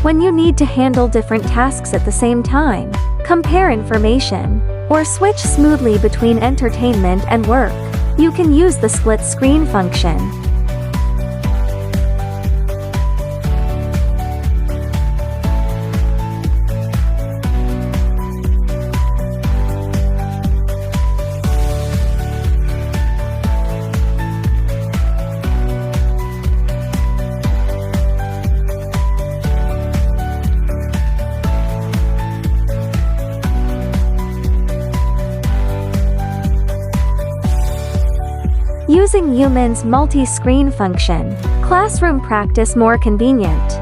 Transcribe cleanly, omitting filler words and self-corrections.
When you need to handle different tasks at the same time, compare information, or switch smoothly between entertainment and work, you can use the split screen function. Using UMind's multi-screen function, classroom practice more convenient.